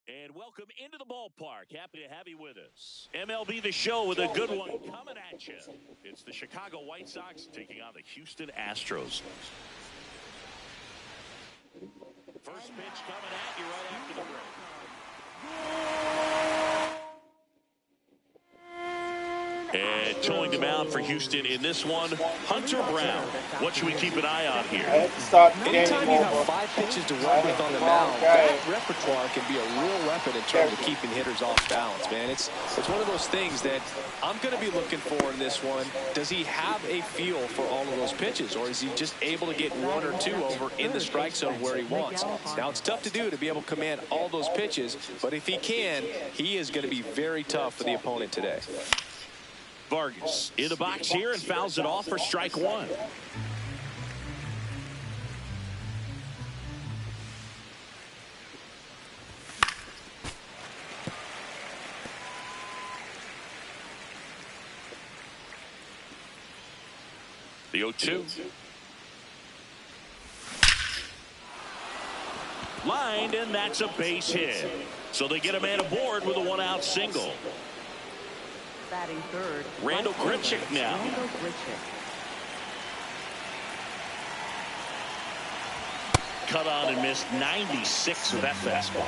And welcome into the ballpark. Happy to have you with us. MLB The Show with a good one coming at you. It's the Chicago White Sox taking on the Houston Astros. First pitch coming at you right after the break. And towing the mound for Houston in this one, Hunter Brown. What should we keep an eye on here? Anytime you have 5 pitches to work with on the mound, that repertoire can be a real weapon in terms of keeping hitters off balance, man. It's one of those things that I'm going to be looking for in this one. Does he have a feel for all of those pitches, or is he just able to get 1 or 2 over in the strike zone where he wants? Now, it's tough to do to be able to command all those pitches, but if he can, he is going to be very tough for the opponent today. Vargas in the box here and fouls it off for strike 1. The 0-2. Lined, and that's a base hit. So they get a man aboard with a 1-out single. Batting third, Randall Grichuk now. Randall Grichuk. Cut on and missed 96 with that fastball.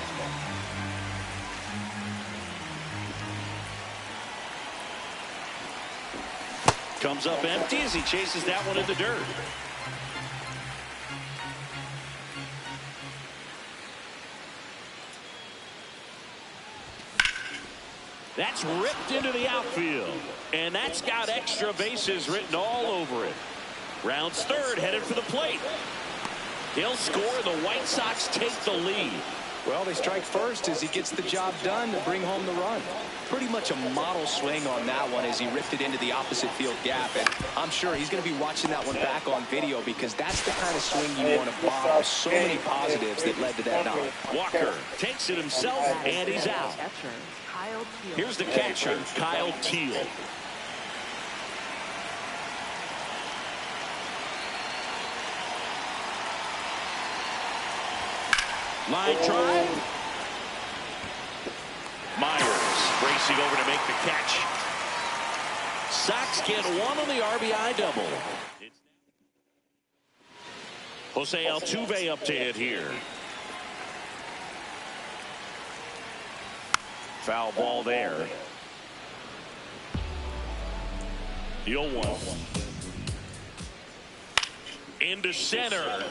Comes up empty as he chases that one in the dirt. That's ripped into the outfield. And that's got extra bases written all over it. Rounds third, headed for the plate. He'll score. The White Sox take the lead. Well, they strike first as he gets the job done to bring home the run. Pretty much a model swing on that one as he ripped it into the opposite field gap. And I'm sure he's going to be watching that one back on video because that's the kind of swing you want to borrow. So many positives that led to that knock. Walker takes it himself, and he's out. Here's the catcher, Kyle Teal. Line drive. Myers racing over to make the catch. Sox get 1 on the RBI double. Jose Altuve up to hit here. Foul ball there. The 0-1. Into center.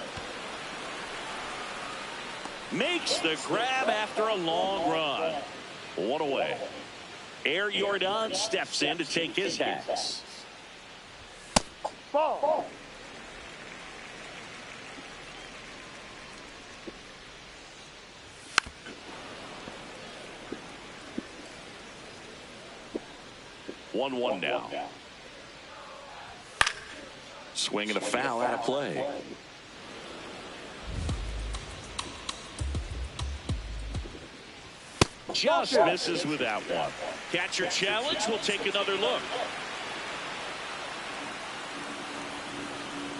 Makes the grab after a long run. 1 away. Air Jordan steps in to take his hats. Ball. One now. Swing and a foul out of play. Just misses with that one. Catcher challenge. We'll take another look.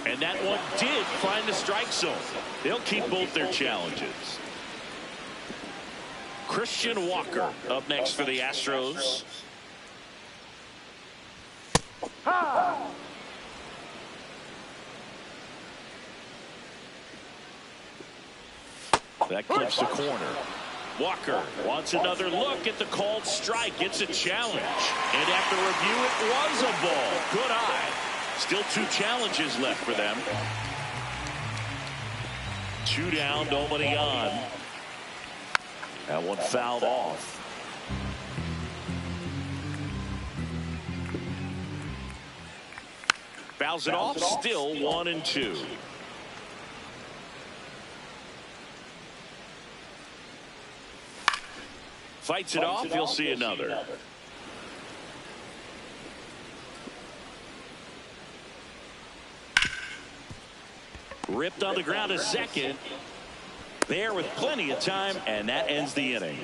And that one did find the strike zone. They'll keep both their challenges. Christian Walker up next for the Astros. That clips the corner. Walker wants another look at the called strike. It's a challenge. And after review, it was a ball. Good eye. Still 2 challenges left for them. 2 down, nobody on. That one fouled off. Fouls it off, still 1-2. Fights it off, you'll see another. Ripped on the ground a second. There with plenty of time, and that ends the inning.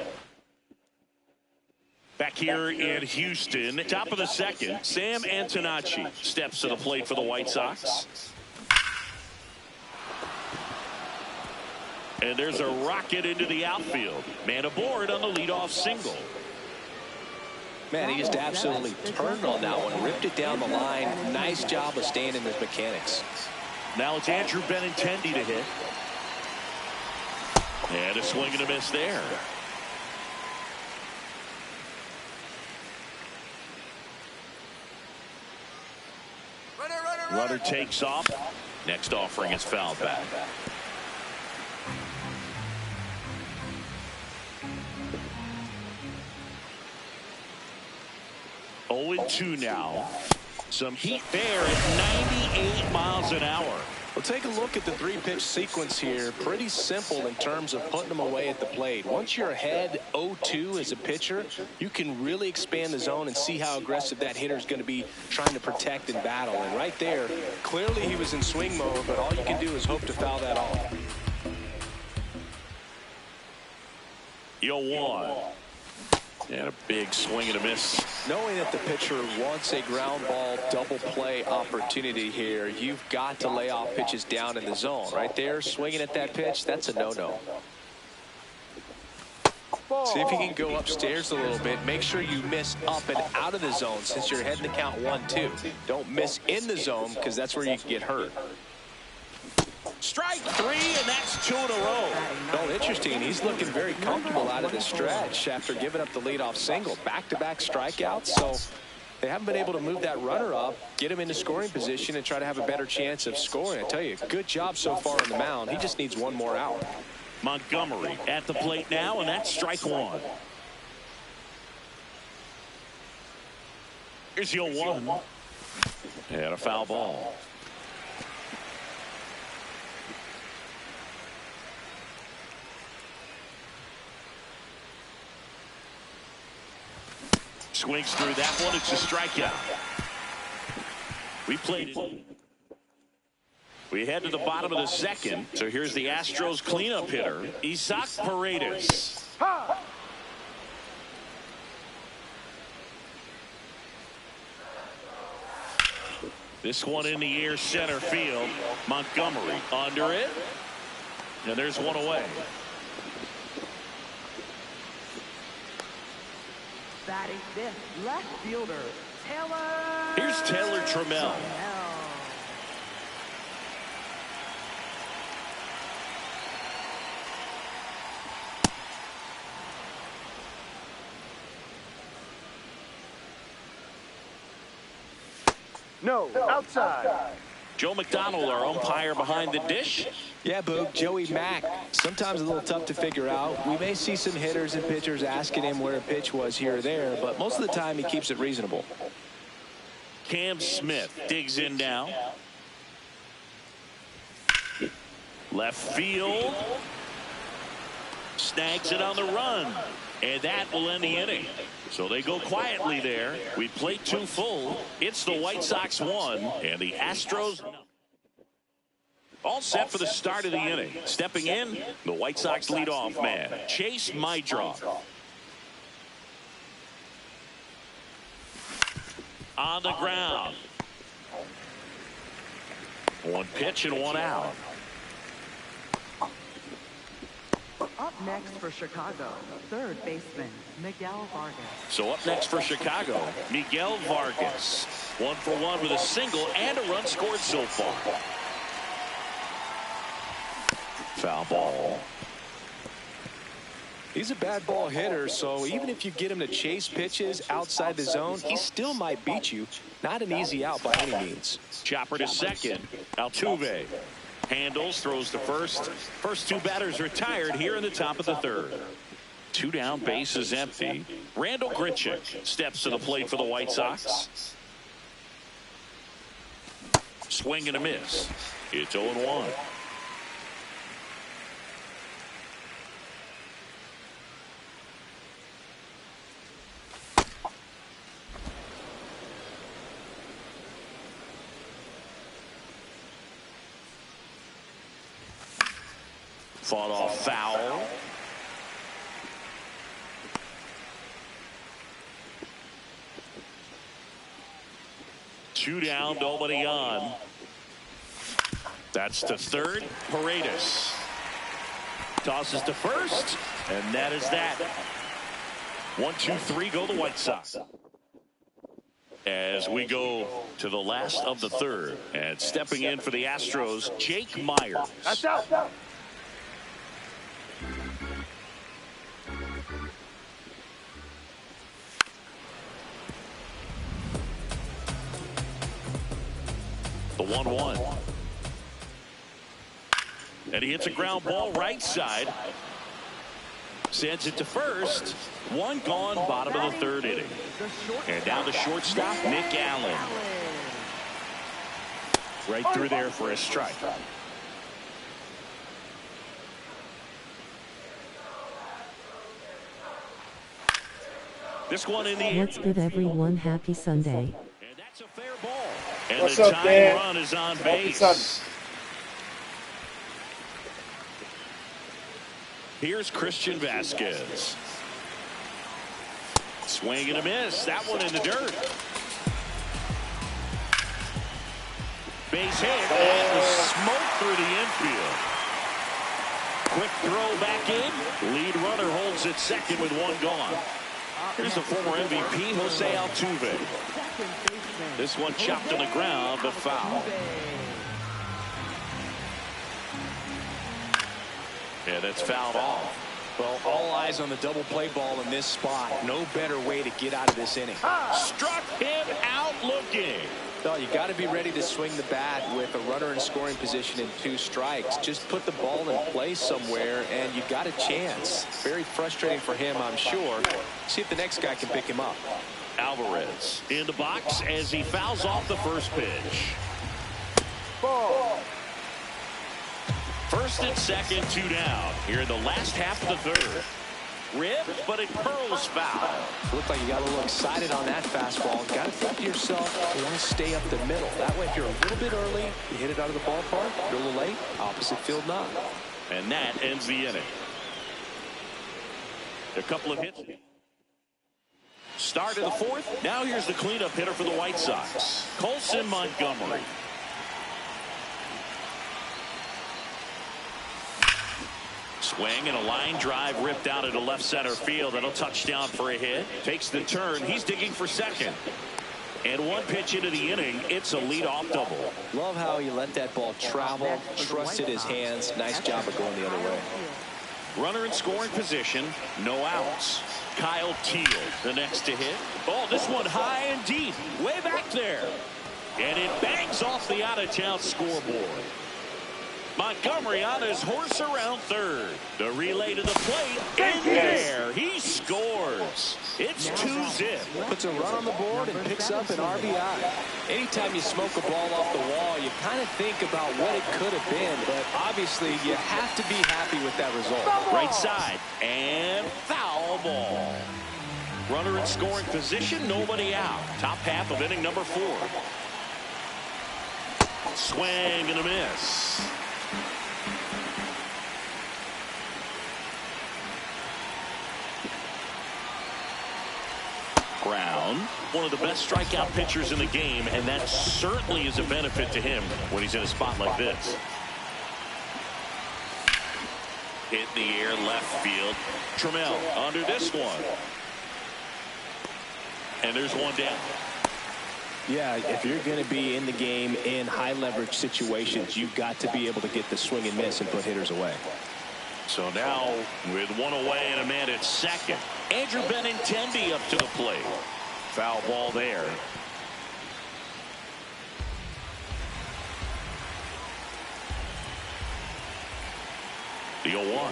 Back here in Houston, top of the second, Sam Antonacci steps to the plate for the White Sox. And there's a rocket into the outfield. Man aboard on the leadoff single. Man, he just absolutely turned on that one, ripped it down the line. Nice job of staying in his mechanics. Now it's Andrew Benintendi to hit. And a swing and a miss there. Runner takes off. Next offering is fouled back. 0-2 now. Some heat there at 98 miles an hour. Well, take a look at the three-pitch sequence here. Pretty simple in terms of putting them away at the plate. Once you're ahead 0-2 as a pitcher, you can really expand the zone and see how aggressive that hitter is going to be trying to protect and battle. And right there, clearly he was in swing mode, but all you can do is hope to foul that off. 0-1. And a big swing and a miss. Knowing that the pitcher wants a ground ball double play opportunity here, you've got to lay off pitches down in the zone. Right there, swinging at that pitch, that's a no-no. See if you can go upstairs a little bit. Make sure you miss up and out of the zone since you're heading to count 1-2. Don't miss in the zone because that's where you can get hurt. Strike three, and that's 2 in a row. Oh, interesting. He's looking very comfortable out of the stretch after giving up the leadoff single. Back-to-back strikeouts, so they haven't been able to move that runner up, get him into scoring position, and try to have a better chance of scoring. I tell you, good job so far on the mound. He just needs one more out. Montgomery at the plate now, and that's strike one. Here's 0-1. And a foul ball. Swings through that one. It's a strikeout. We played it. We head to the bottom of the second. So here's the Astros cleanup hitter, Isaac Paredes. This one in the air, center field. Montgomery under it. And there's one away. Batting fifth, left fielder, Taylor. Here's Taylor Trammell. No, outside. Joe McDonald, our umpire behind the dish. Yeah, Boog, Joey Mack, sometimes a little tough to figure out. We may see some hitters and pitchers asking him where a pitch was here or there, but most of the time he keeps it reasonable. Cam Smith digs in now. Left field. Snags it on the run. And that will end the inning. So they go quietly there. We play 2 full. It's the White Sox 1 and the Astros. All set for the start of the inning. Stepping in, the White Sox leadoff man, Chase Meidroth. On the ground. 1 pitch and 1 out. Up next for Chicago, third baseman, Miguel Vargas. So up next for Chicago, Miguel Vargas. 1 for 1 with a single and a run scored so far. Foul ball. He's a bad ball hitter, so even if you get him to chase pitches outside the zone, he still might beat you. Not an easy out by any means. Chopper to second. Altuve handles, throws to first. First 2 batters retired here in the top of the third. 2 down, base is empty. Randall Grichuk steps to the plate for the White Sox. Swing and a miss. It's 0-1. Fought off foul. Two down, nobody on. That's to third. Paredes. tosses to first, and that is that. 1, 2, 3 go the White Sox. As we go to the last of the third, and stepping in for the Astros, Jake Myers. That's out. The 1-1. And he hits a ground ball right side. Sends it to first. One gone, bottom of the third inning. And down the shortstop, Nick Allen. Right through there for a strike. This one in the air. What's good, everyone? Happy Sunday. And that's a fair ball. And What's the up, tying Dan? run is on Happy base. Sunday. Here's Christian Vasquez. Swing and a miss. That one in the dirt. Base hit. And the smoke through the infield. Quick throw back in. Lead runner holds it second with one gone. Here's the former MVP, Jose Altuve. This one chopped on the ground, but foul. Yeah, that's fouled off. Well, all eyes on the double play ball in this spot. No better way to get out of this inning. Struck him out looking. No, you got to be ready to swing the bat with a runner in scoring position and 2 strikes. Just put the ball in place somewhere, and you got a chance. Very frustrating for him, I'm sure. See if the next guy can pick him up. Alvarez in the box as he fouls off the first pitch. Ball. First and second, 2 down. Here in the last half of the third. Ripped, but it curls foul. Looked like you got a little excited on that fastball. Got to think to yourself, you want to stay up the middle. That way, if you're a little bit early, you hit it out of the ballpark. If you're a little late, opposite field not. And that ends the inning. A couple of hits. Start of the fourth. Now here's the cleanup hitter for the White Sox, Colson Montgomery. Swing and a line drive ripped out into left center field. That'll touch down for a hit. Takes the turn. He's digging for second. And one pitch into the inning. It's a leadoff double. Love how he let that ball travel. Trusted his hands. Nice job of going the other way. Runner in scoring position. No outs. Kyle Teal, the next to hit. Oh, this one high and deep. Way back there. And it bangs off the out-of-town scoreboard. Montgomery on his horse around third. The relay to the plate. In there. He scores. It's 2-zip. Puts a run on the board and picks up an RBI. Anytime you smoke a ball off the wall, you kind of think about what it could have been, but obviously you have to be happy with that result. Right side. And foul ball. Runner in scoring position. Nobody out. Top half of inning number 4. Swing and a miss. Brown, one of the best strikeout pitchers in the game, and that certainly is a benefit to him when he's in a spot like this. Hit in the air, left field. Trammell under this one. And there's one down. Yeah, if you're going to be in the game in high leverage situations, you've got to be able to get the swing and miss and put hitters away. So now with one away and a man at second, Andrew Benintendi up to the plate. Foul ball there. The 0-1.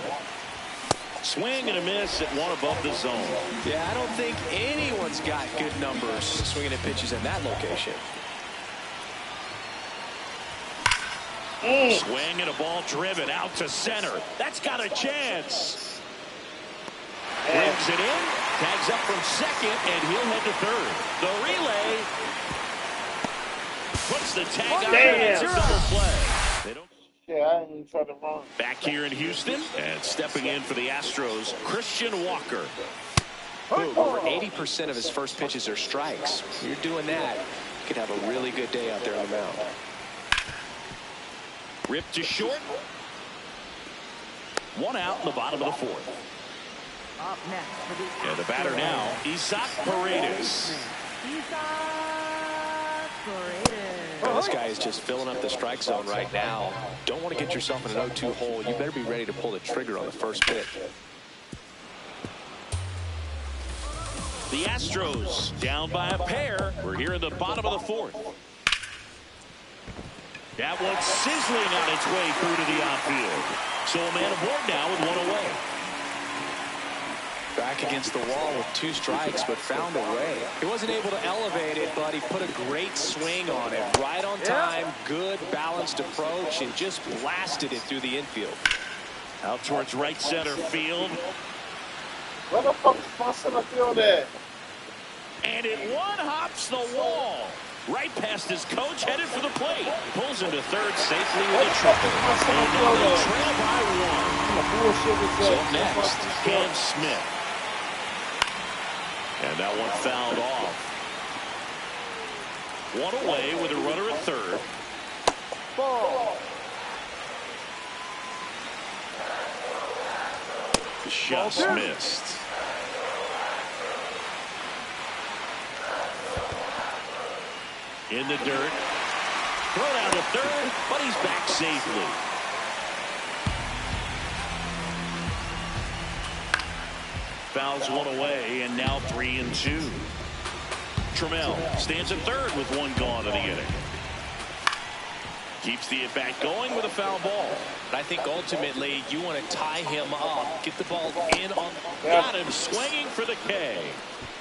Swing and a miss at one above the zone. Yeah, I don't think anyone's got good numbers swinging at pitches in that location. Swing and a ball driven out to center. That's got a chance. Brings it in. Tags up from second, and he'll head to third. The relay puts the tag on it. It's a double play. They don't. Yeah, I ain't trying to run. Back here in Houston, and stepping in for the Astros, Christian Walker. Over 80% of his first pitches are strikes. You're doing that, you could have a really good day out there on the mound. Ripped to short. One out in the bottom of the fourth. Up next for the And the batter now, Isaac Paredes. Well, this guy is just filling up the strike zone right now. Don't want to get yourself in an 0-2 hole. You better be ready to pull the trigger on the first pitch. The Astros down by a pair. We're here in the bottom of the fourth. That one sizzling on its way through to the outfield. So a man aboard now with one away. Back against the wall with 2 strikes, but found a way. He wasn't able to elevate it, but he put a great swing on it. Right on time, good balanced approach, and just blasted it through the infield. Out towards right center field. Where the fuck is my center field at? And it one-hops the wall. Right past his coach, headed for the plate. Pulls him to third safely with a triple. And now they trail by 1. So up next, Cam Smith. And that one fouled off. One away with a runner at third. Ball. Just missed. In the dirt. Throw down to third, but he's back safely. Fouls one away, and now 3-2. Trammell stands at third with one gone in the inning. Keeps the at-bat going with a foul ball. I think ultimately you want to tie him up, get the ball in on. Got him swinging for the K.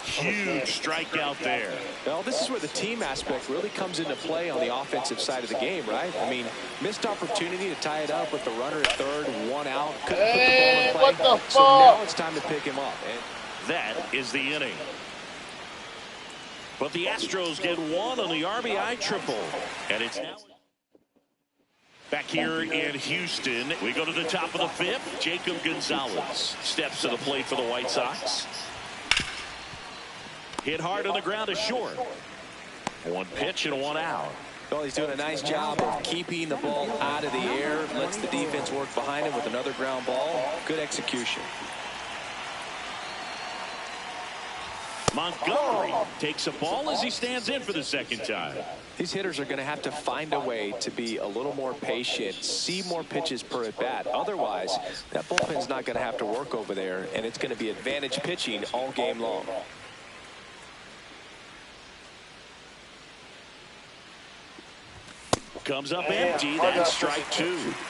Huge strikeout there. Well, this is where the team aspect really comes into play on the offensive side of the game, right? I mean, missed opportunity to tie it up with the runner at third, one out. Couldn't put the ball in play. What the fuck? So now it's time to pick him up. And that is the inning. But the Astros get one on the RBI triple. And it's now back here in Houston. We go to the top of the fifth. Jacob Gonzalez steps to the plate for the White Sox. Hit hard on the ground to short. One pitch and one out. Well, he's doing a nice job of keeping the ball out of the air. Lets the defense work behind him with another ground ball. Good execution. Montgomery takes a ball as he stands in for the second time. These hitters are going to have to find a way to be a little more patient, see more pitches per at bat. Otherwise, that bullpen's not going to have to work over there, and it's going to be advantage pitching all game long. Comes up empty. That's strike 2.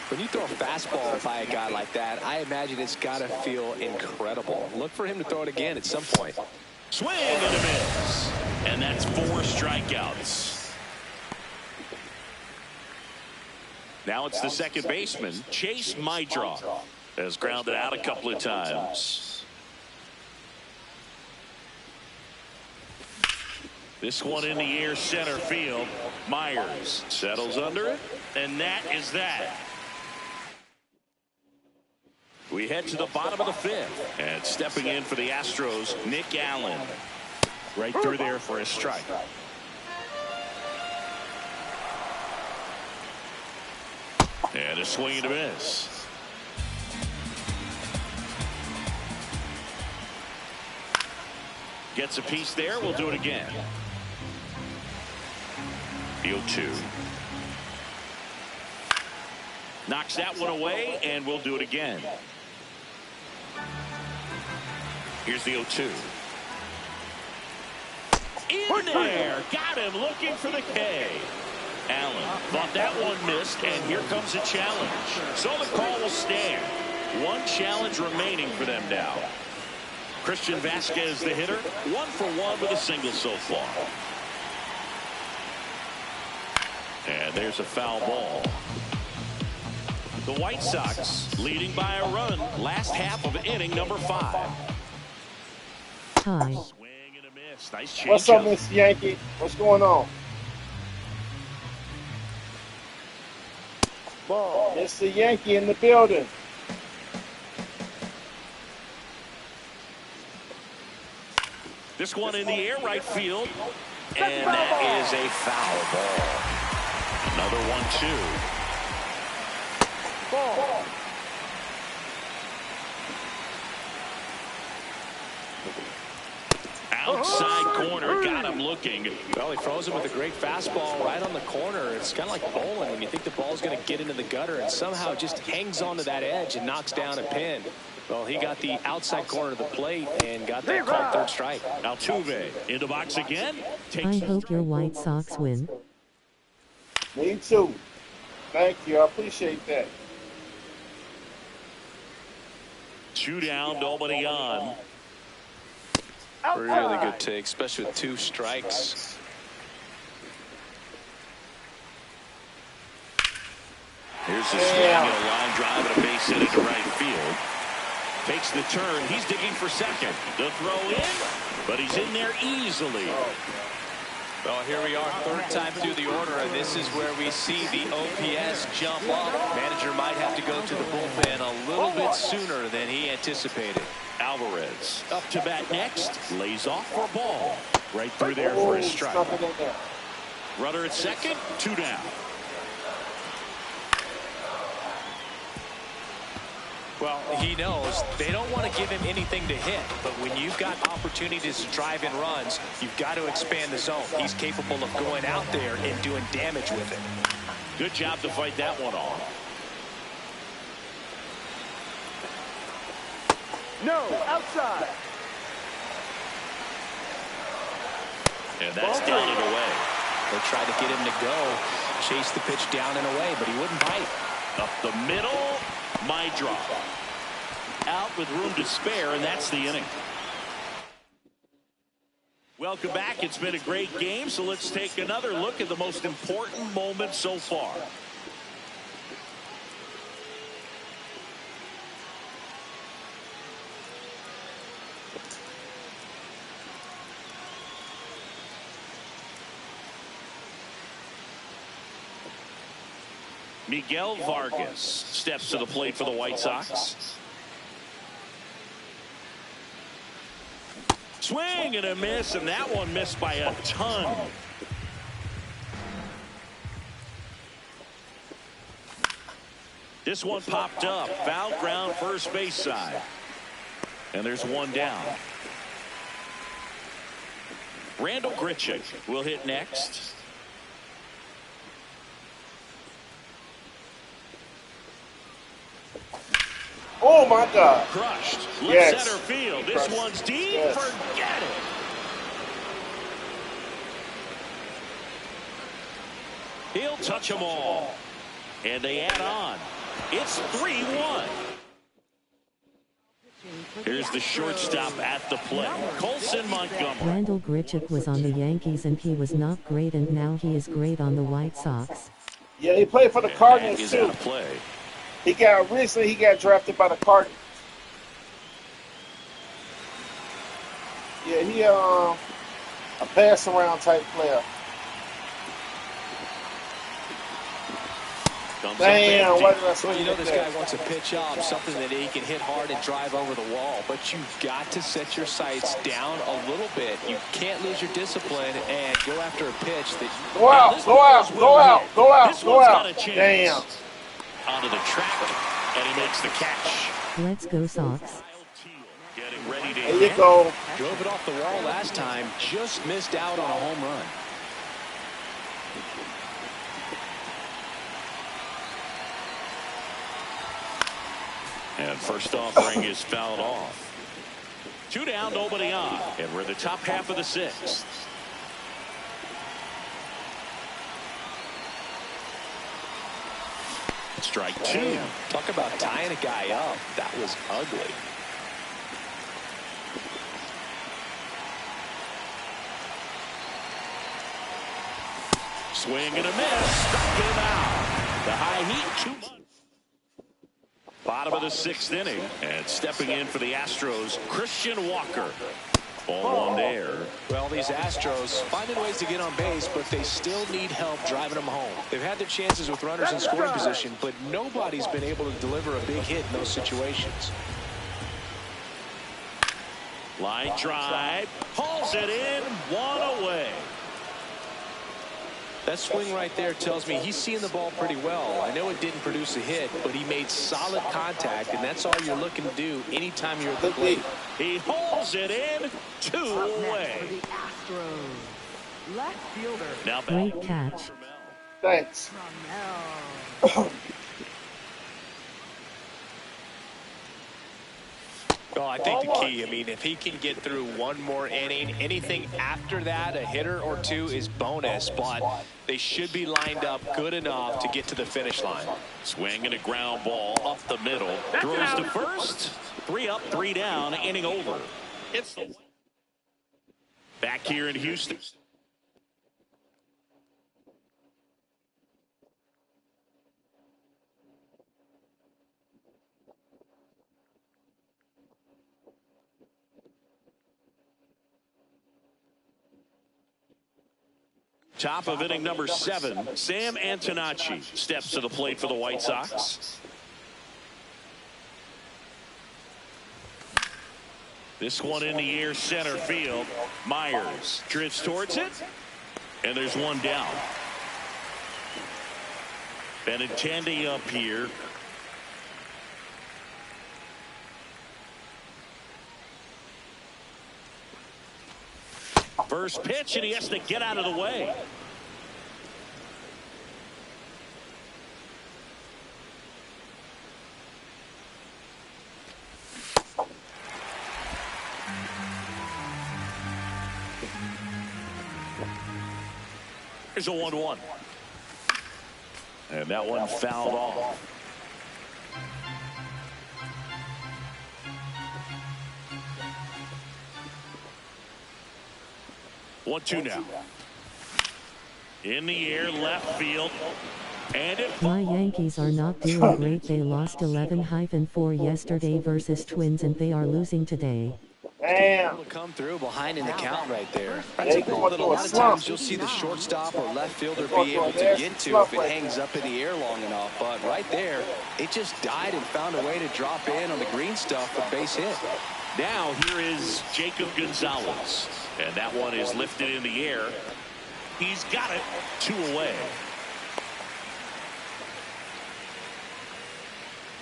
When you throw a fastball by a guy like that, I imagine it's got to feel incredible. Look for him to throw it again at some point. Swing and a miss. And that's 4 strikeouts. Now it's the second baseman, Chase Mydroff, has grounded out a couple of times. This one in the air center field. Myers settles under it, and that is that. We head to the bottom of the fifth, and stepping in for the Astros, Nick Allen. Right through there for a strike. And a swing and a miss. Gets a piece there. We'll do it again. The 0-2. Knocks that one away, and we'll do it again. Here's the 0-2. In there. Got him looking for the K. Allen thought that one missed, and here comes a challenge. So the call will stand. One challenge remaining for them now. Christian Vasquez, the hitter, 1 for 1 with a single so far. And there's a foul ball. The White Sox leading by a run last half of inning number 5. Hi. Swing and a miss. Nice change. What's up, Miss Yankee? What's going on? Ball. Mr. Yankee in the building. This one in the air right field. And that is a foul ball. Another 1-2. Ball. Outside corner, got him looking. Well, he froze him with a great fastball right on the corner. It's kind of like bowling when you think the ball's going to get into the gutter and somehow just hangs onto that edge and knocks down a pin. Well, he got the outside corner of the plate and got that called third strike. Altuve in the box again. I hope your White Sox win. Me too. Thank you. I appreciate that. 2 down, nobody on. Really good take, especially with 2 strikes. Here's the swing, a line drive and a base hit into right field. Takes the turn. He's digging for second. The throw in, but he's in there easily. Well, here we are, 3rd time through the order, and this is where we see the OPS jump up. Manager might have to go to the bullpen a little bit sooner than he anticipated. Alvarez up to bat next. Lays off for a ball. Right through there for a strike. Runner at second, 2 down. Well, he knows they don't want to give him anything to hit, but when you've got opportunities to drive in runs, you've got to expand the zone. He's capable of going out there and doing damage with it. Good job to fight that one off. No, outside. And that's down and away. They tried to get him to go, chase the pitch down and away, but he wouldn't bite. Up the middle, my drop. Out with room to spare, and that's the inning. Welcome back. It's been a great game, so let's take another look at the most important moment so far. Miguel Vargas steps to the plate for the White Sox. Swing and a miss, and that one missed by a ton. This one popped up. Foul ground first base side. And there's 1 down. Randall Grichuk will hit next. Oh, my God. Crushed. Left Yes. center field. This Crushed. one's deep. Yes. Forget it. He'll touch them all. And they add on. It's 3-1. Here's the shortstop at the plate. Colson Montgomery. Randall Grichuk was on the Yankees and he was not great, and now he is great on the White Sox. Yeah, he played for the Cardinals, He's too. out of play. He got drafted by the Cardinals. Yeah, he a pass around type player. Damn, why did I say Well, you know, that? this guy wants a pitch up, something that he can hit hard and drive over the wall, but you've got to set your sights down a little bit. You can't lose your discipline and go after a pitch that Go out, go out, go out, go out, This go one's out. got a chance. Damn. Onto the track, and he makes the catch. Let's go Sox. Getting ready to There you hit. go. drove it off the wall last time, just missed out on a home run. And first offering is fouled off. 2 down, nobody on. And we're in the top half of the 6th. Strike 2. Talk about tying a guy up. That was ugly. Swing and a miss. Struck him out. The high heat, 2 months. Bottom of the 6th inning. And stepping in for the Astros, Christian Walker. Ball 1 there. Well, these Astros finding ways to get on base, but they still need help driving them home. They've had their chances with runners in scoring position, but nobody's been able to deliver a big hit in those situations. Line drive. Hauls it in. 1 away. That swing right there tells me he's seeing the ball pretty well. I know it didn't produce a hit, but he made solid contact, and that's all you're looking to do anytime you're at the plate. He holds it in, 2 away. For the Astros, left fielder. Now Great catch. Thanks. Ramel. Oh, I think the key, I mean, if he can get through one more inning, anything after that, a hitter or two is bonus, but they should be lined up good enough to get to the finish line. Swing and a ground ball up the middle. Throws to first. 3 up, 3 down, inning over. It's back here in Houston. Top of inning number 7, Sam Antonacci steps to the plate for the White Sox. This one in the air, center field. Myers drifts towards it, and there's one down. Benintendi up here. First pitch, and he has to get out of the way. Here's a 1-1. And that one fouled off. One-two now. In the air, left field. And it. My Yankees are not doing great. They lost 11-4 yesterday versus Twins, and they are losing today. Damn. Able to come through behind in the count right there. They That's a going ball that a through a lot of slump. times you'll see the shortstop or left fielder Going be through a able to nasty get to slump if it right hangs there. up in the air long enough. But right there, it just died and found a way to drop in on the green stuff for base hit. Now here is Jacob Gonzalez. And that one is lifted in the air. He's got it, 2 away.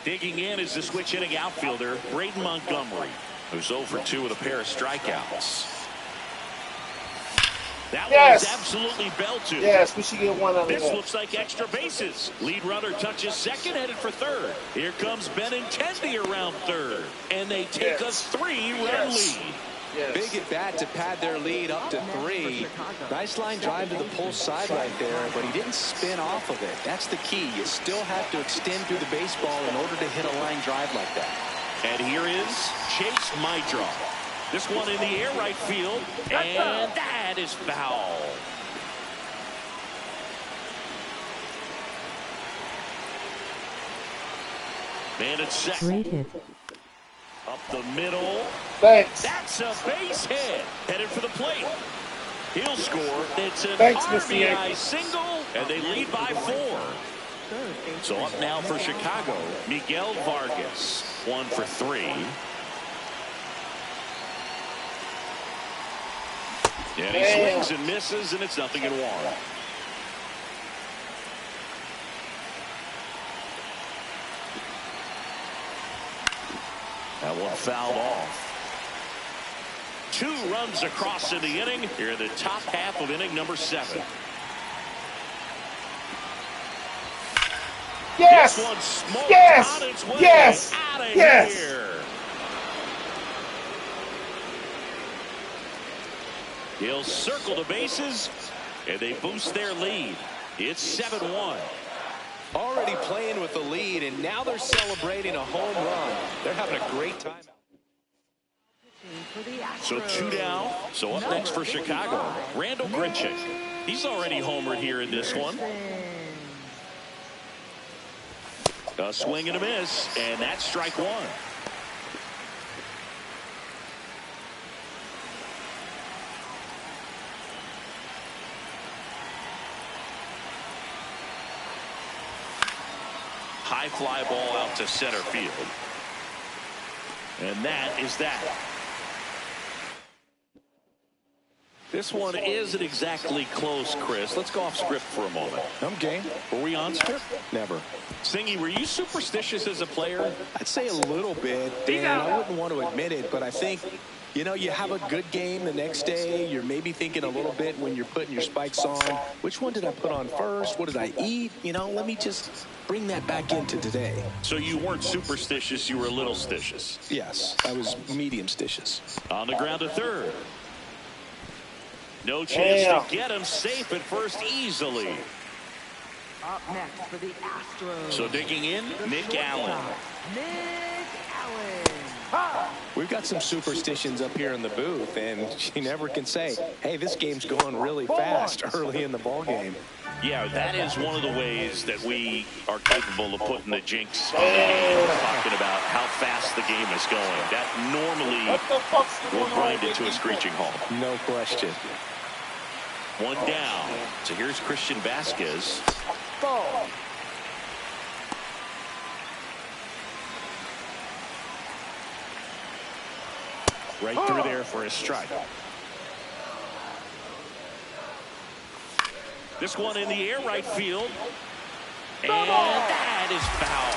Digging in is the switch hitting outfielder, Braden Montgomery, who's 0 for 2 with a pair of strikeouts. That one is absolutely belted. Yes, we should get one on This that. looks like extra bases. Lead runner touches second, headed for third. Here comes Benintendi around third. And they take a 3-run lead. Yes. Big at bat to pad their lead up to 3. Nice line drive to the pull side right there, but he didn't spin off of it. That's the key. You still have to extend through the baseball in order to hit a line drive like that. And here is Chase Maidra. This one in the air, right field, and that is foul. Man at second. Great hit. Up the middle. Thanks. That's a base hit. Headed for the plate. He'll score. It's an Thanks, Mr. RBI Yankee. single, and they lead by 4. So up now for Chicago, Miguel Vargas, 1 for 3. And he swings and misses, and it's 0-1. That one fouled off. 2 runs across in the inning here in the top half of inning number 7. Yes. This one smoked Yes. on its way Yes. out of Yes. here. He'll circle the bases, and they boost their lead. It's 7-1. Already playing with the lead, and now they're celebrating a home run. They're having a great time. So 2 down. So up next for Chicago, Randall Grichuk. He's already homered here in this one. A swing and a miss, and that's strike 1. High fly ball out to center field. And that is that. This one isn't exactly close, Chris. Let's go off script for a moment. I'm game. Were we on script? Never. Singy, were you superstitious as a player? I'd say a little bit, and I wouldn't want to admit it, but I think, you know, you have a good game the next day. You're maybe thinking a little bit when you're putting your spikes on. Which one did I put on first? What did I eat? You know, let me just bring that back into today. So you weren't superstitious, you were a little stitious. Yes, I was medium stitious. On the ground to third. No chance to get him, safe at first easily. Up next for the Astros. So digging in, Nick Allen. Nick Allen. We've got some superstitions up here in the booth, and you never can say, hey, this game's going really fast early in the ball game. Yeah, that is one of the ways that we are capable of putting the jinx on the game, talking about how fast the game is going. That normally will grind it to a screeching halt. No question. One down. So here's Christian Vasquez. Ball. Right through there for a strike. This one in the air, right field. And that is foul.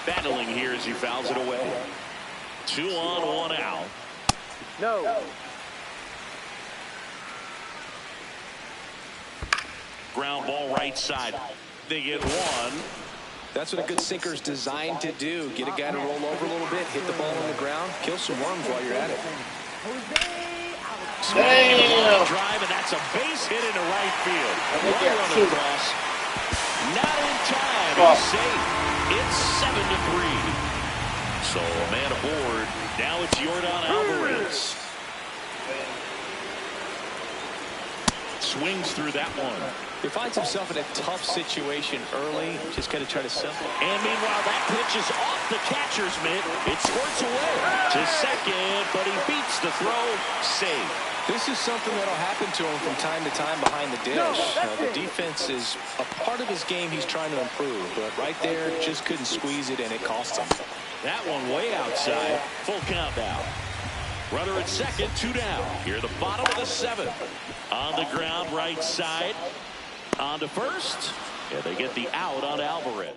Battling here as he fouls it away. 2 on, 1 out. No. Ground ball right side. They get one. That's what a good sinker is designed to do. Get a guy to roll over a little bit, hit the ball on the ground, kill some worms while you're at it. Damn. Drive, and that's a base hit into right field. Runner on the cross. Not in time. He's safe. It's 7-3. So a man aboard. Now it's Yordan Alvarez. Swings through that one. He finds himself in a tough situation early. Just got to try to settle. And meanwhile, that pitch is off the catcher's mitt. It squirts away to second, but he beats the throw. Save. This is something that'll happen to him from time to time behind the dish. The defense is a part of his game he's trying to improve, but right there, just couldn't squeeze it, and it cost him. That one way outside. Full count now. Runner at second, 2 down. Here the bottom of the 7th. On the ground, right side. On to first. Yeah, they get the out on Alvarez.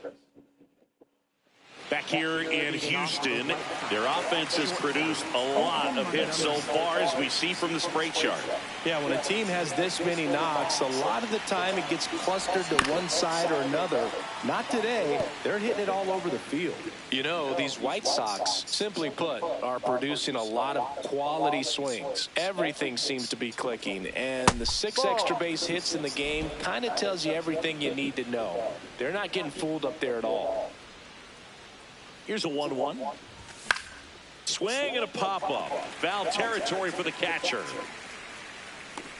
Back here in Houston, their offense has produced a lot of hits so far, as we see from the spray chart. Yeah, when a team has this many knocks, a lot of the time it gets clustered to one side or another. Not today. They're hitting it all over the field. You know, these White Sox, simply put, are producing a lot of quality swings. Everything seems to be clicking, and the 6 extra base hits in the game kind of tells you everything you need to know. They're not getting fooled up there at all. Here's a 1-1. Swing and a pop-up. Foul territory for the catcher.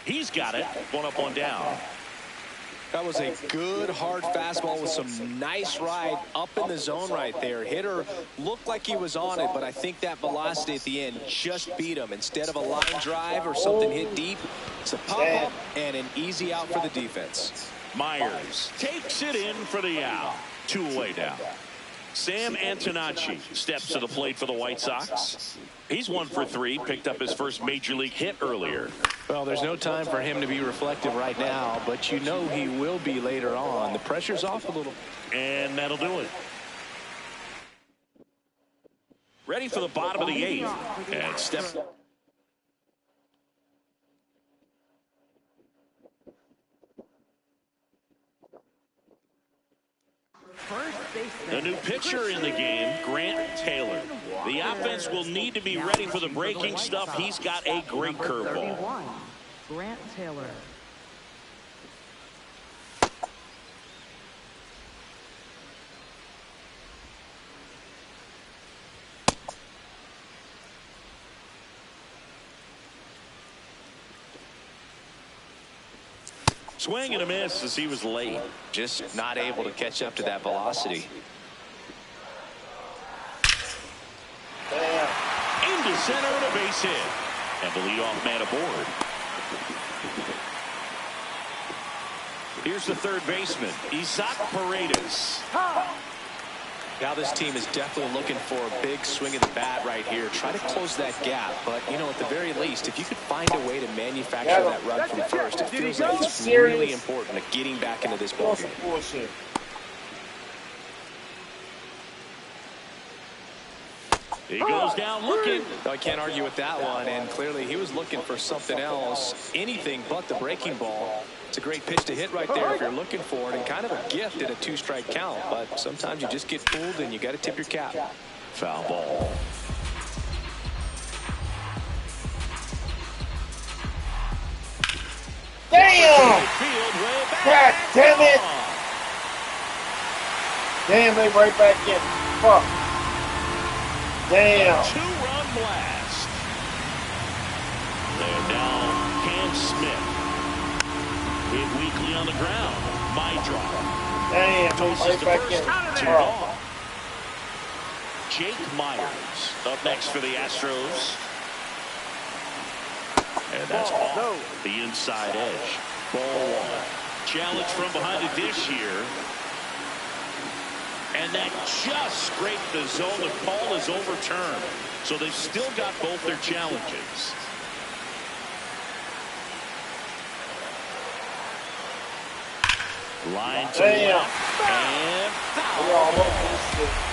He's got it. 1 up, 1 down. That was a good, hard fastball with some nice ride up in the zone right there. Hitter looked like he was on it, but I think that velocity at the end just beat him. Instead of a line drive or something hit deep, it's a pop-up and an easy out for the defense. Myers takes it in for the out. 2 away now. Sam Antonacci steps to the plate for the White Sox. He's 1 for 3, picked up his first major league hit earlier. Well, there's no time for him to be reflective right now, but you know he will be later on. The pressure's off a little. And that'll do it. Ready for the bottom of the 8th. And step. The new pitcher in the game, Grant Taylor. The offense will need to be ready for the breaking stuff. He's got a great curveball. Grant Taylor. Swing and a miss as he was late. Just not able to catch up to that velocity. Into center and a base hit. And the leadoff man aboard. Here's the third baseman, Isaac Paredes. Now this team is definitely looking for a big swing of the bat right here. Try to close that gap. But, you know, at the very least, if you could find a way to manufacture that run from first, it feels like it's really important at getting back into this ballgame. He goes down looking. I can't argue with that one, and clearly he was looking for something else, anything but the breaking ball. It's a great pitch to hit right there if you're looking for it, and kind of a gift at a 2-strike count, but sometimes you just get fooled and you got to tip your cap. Foul ball. Damn! God damn it! Damn, they right back in. Fuck. Damn. 2-run blast. They're down Cam Smith. Hit weakly on the ground. My drop. Damn, they right back in. Ball. Jake Myers up next for the Astros. And that's off the inside edge. Ball one. Challenge from behind the dish here. And that just scraped the zone. The call is overturned. So they've still got both their challenges. Line to left. And foul.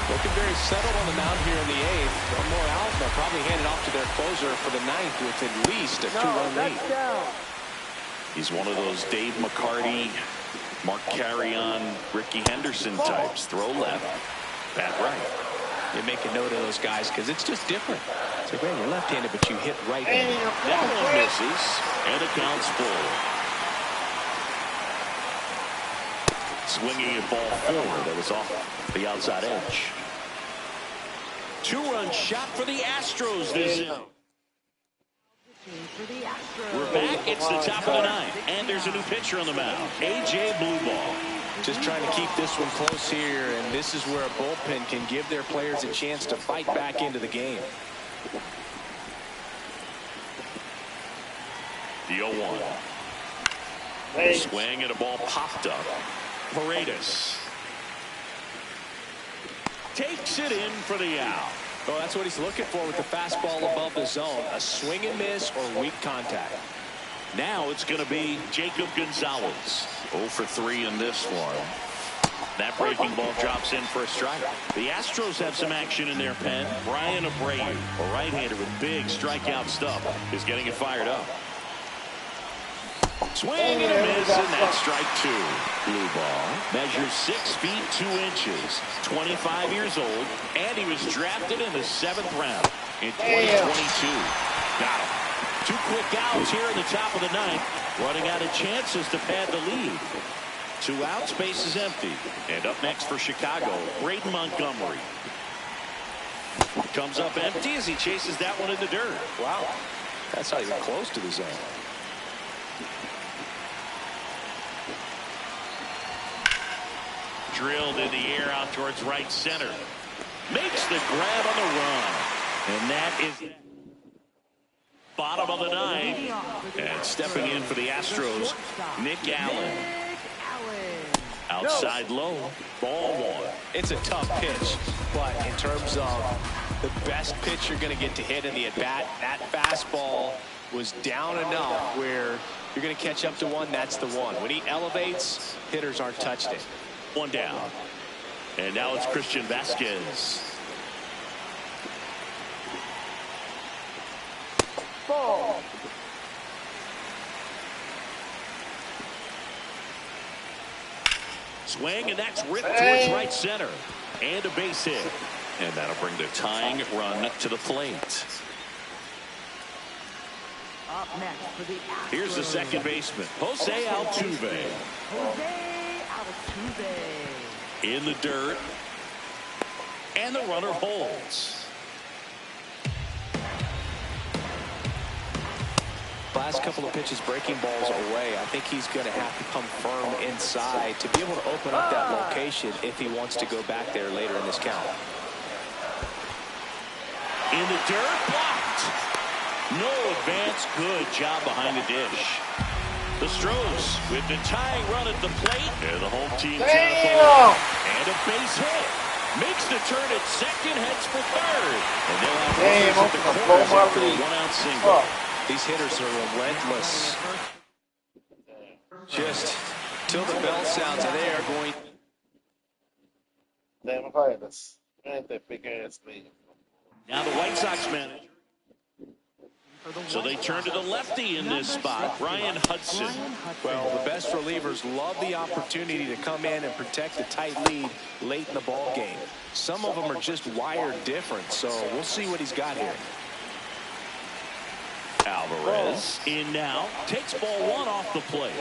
Looking very settled on the mound here in the 8th. One more out. They'll probably hand it off to their closer for the 9th with at least a 2-run lead. He's one of those Dave McCarty, Mark Carrion, Ricky Henderson types. Throw left, bat right. You make a note of those guys because it's just different. It's like, man, you're left-handed, but you hit right-handed. That one misses, and it counts full. Swinging a ball forward that was off the outside edge. 2-run shot for the Astros this inning. We're back. It's the top of the 9th, and there's a new pitcher on the mound, A.J. Blueball. Just trying to keep this one close here, and this is where a bullpen can give their players a chance to fight back into the game. The 0-1. Swing and a ball popped up. Paredes takes it in for the out. Oh, that's what he's looking for with the fastball above the zone. A swing and miss or weak contact. Now it's going to be Jacob Gonzalez. 0 for 3 in this one. That breaking ball drops in for a strike. The Astros have some action in their pen. Brian Abreu, a right-hander with big strikeout stuff, is getting it fired up. Swing and a miss, and that's strike 2. Blue ball measures 6 feet 2 inches, 25 years old, and he was drafted in the 7th round in 2022. Got him. 2 quick outs here in the top of the 9th, running out of chances to pad the lead. 2 outs, base is empty. And up next for Chicago, Braden Montgomery. Comes up empty as he chases that one in the dirt. Wow, that's not even close to the zone. Drilled in the air out towards right center. Makes the grab on the run. And that is bottom of the 9th. And stepping in for the Astros, Nick Allen. Outside low, ball 1. It's a tough pitch, but in terms of the best pitch you're going to get to hit in the at-bat, that fastball was down enough where you're going to catch up to one. That's the one. When he elevates, hitters aren't touched it. 1 down. And now it's Christian Vasquez. Ball. Swing, and that's ripped towards right center. And a base hit. And that'll bring the tying run to the plate. Up next for the Astros. Here's the second baseman, Jose Altuve. Jose Altuve. In the dirt. And the runner holds. Last couple of pitches breaking balls away. I think he's going to have to come firm inside to be able to open up that location if he wants to go back there later in this count. In the dirt, blocked. No advance. Good job behind the dish. The Astros with the tying run at the plate. And the home team trying to pull it. And a base hit. Makes the turn at second, heads for third. And they'll have Damn, runners at the I'm gonna corners blow my after a lead. one-out single. These hitters are relentless. Just till the bell sounds, and they are going. Damn, if I had this. Ain't that big ass lead. Now the White Sox manager. So they turn to the lefty in this spot, Brian Hudson. Well, the best relievers love the opportunity to come in and protect a tight lead late in the ball game. Some of them are just wired different, so we'll see what he's got here. Alvarez in now, takes ball one off the plate.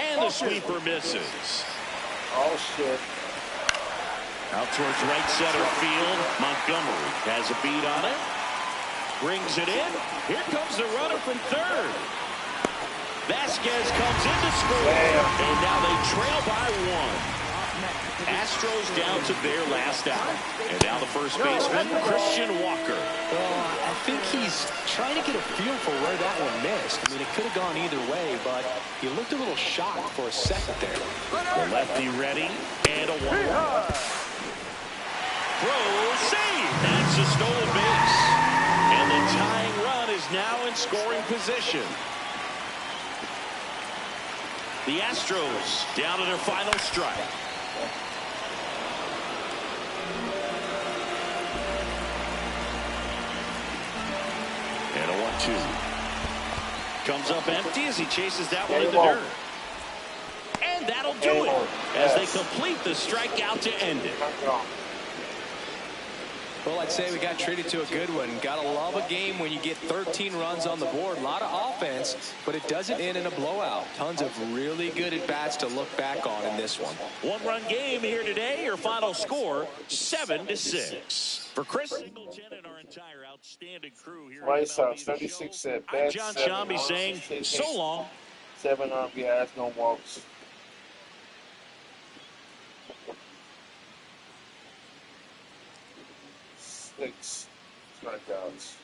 And the sweeper misses. Oh, shit. Out towards right center field. Montgomery has a beat on it. Brings it in. Here comes the runner from third. Vasquez comes in to score. And now they trail by one. Astros down to their last out. And now the first baseman, Christian Walker. Well, I think he's trying to get a feel for where that one missed. I mean, it could have gone either way, but he looked a little shocked for a second there. The lefty ready. And a 1-1. Throw, save. That's a stolen base. And the tying run is now in scoring position. The Astros down to their final strike. And a 1-2. Comes up empty as he chases that one in the dirt. And that'll do it as they complete the strikeout to end it. Well, I'd say we got treated to a good one. Gotta love a game when you get 13 runs on the board. A lot of offense, but it doesn't end in a blowout. Tons of really good at-bats to look back on in this one. One-run game here today. Your final score, 7-6. For Chris Singleton and our entire outstanding crew here White at Sox, MLB 36 I'm at bats. John Shambi saying so long. 7 RBIs, no walks. Six strikeouts.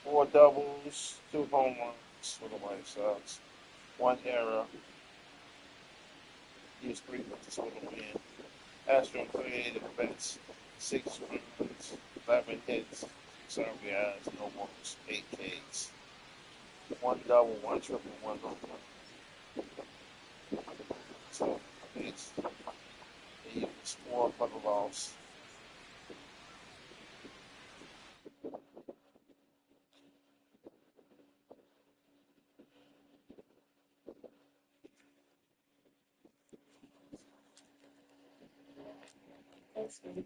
4 doubles, 2 home runs for the White Sox. 1 error. Used 3 pitches for the win. Astros created events. 6 runs, 11 hits, 6 RBIs, no walks, 8 Ks. 1 double, 1 triple, 1 home run. So it's the score for the loss. S.V.G.